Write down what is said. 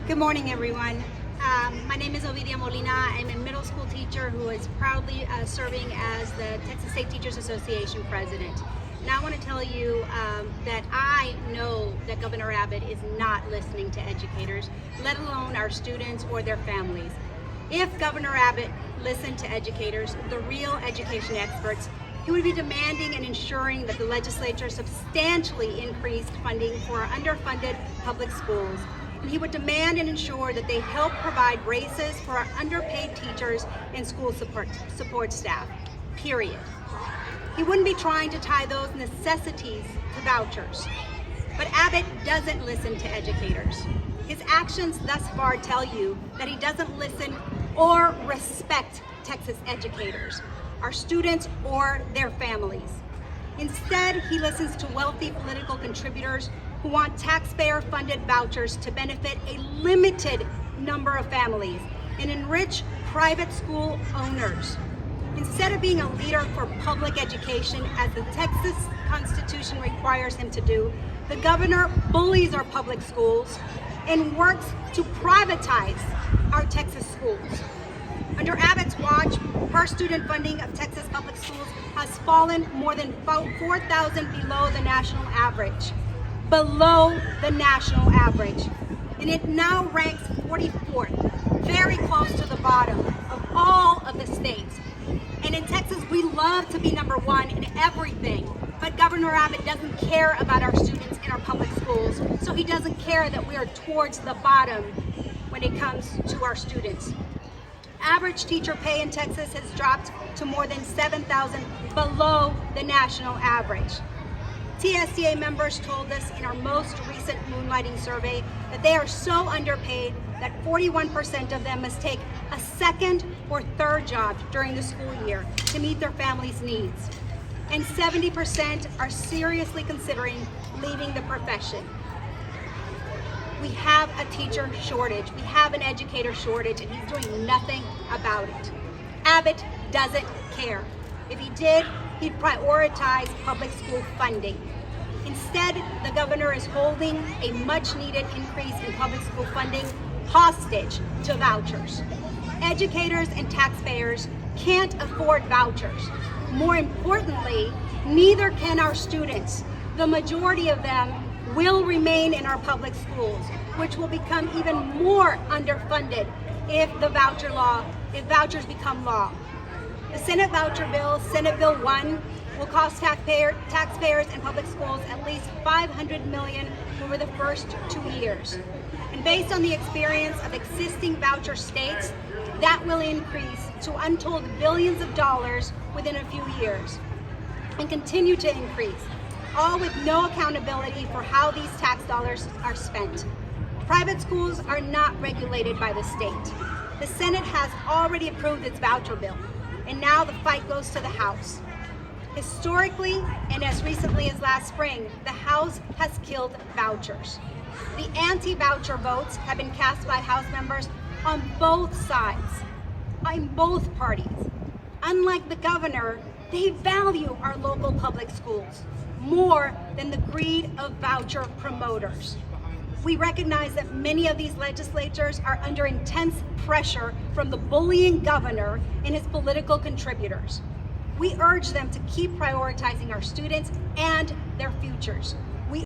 Good morning, everyone. My name is Ovidia Molina. I'm a middle school teacher who is proudly serving as the Texas State Teachers Association president. Now I want to tell you that I know that Governor Abbott is not listening to educators, let alone our students or their families. If Governor Abbott listened to educators, the real education experts, he would be demanding and ensuring that the legislature substantially increased funding for our underfunded public schools. And he would demand and ensure that they help provide raises for our underpaid teachers and school support staff, period. He wouldn't be trying to tie those necessities to vouchers. But Abbott doesn't listen to educators. His actions thus far tell you that he doesn't listen or respect Texas educators, our students, or their families. Instead, he listens to wealthy political contributors who want taxpayer-funded vouchers to benefit a limited number of families and enrich private school owners. Instead of being a leader for public education, as the Texas Constitution requires him to do, the governor bullies our public schools and works to privatize our Texas schools. Under Abbott's watch, per student funding of Texas public schools has fallen more than 4,000 below the national average. Below the national average. And it now ranks 44th, very close to the bottom of all of the states. And in Texas, we love to be number one in everything, but Governor Abbott doesn't care about our students in our public schools, so he doesn't care that we are towards the bottom when it comes to our students. Average teacher pay in Texas has dropped to more than $7,000 below the national average. TSTA members told us in our most recent moonlighting survey that they are so underpaid that 41% of them must take a second or third job during the school year to meet their family's needs. And 70% are seriously considering leaving the profession. We have a teacher shortage, we have an educator shortage, and he's doing nothing about it. Abbott doesn't care. If he did, he'd prioritize public school funding. Instead, the governor is holding a much-needed increase in public school funding hostage to vouchers. Educators and taxpayers can't afford vouchers. More importantly, neither can our students. The majority of them will remain in our public schools, which will become even more underfunded if vouchers become law. The Senate voucher bill, Senate Bill 1, will cost taxpayers and public schools at least $500 million over the first 2 years. And based on the experience of existing voucher states, that will increase to untold billions of dollars within a few years and continue to increase, all with no accountability for how these tax dollars are spent. Private schools are not regulated by the state. The Senate has already approved its voucher bill, and now the fight goes to the House. Historically, and as recently as last spring, the House has killed vouchers. The anti-voucher votes have been cast by House members on both sides, in both parties. Unlike the governor, they value our local public schools more than the greed of voucher promoters. We recognize that many of these legislators are under intense pressure from the bullying governor and his political contributors. We urge them to keep prioritizing our students and their futures.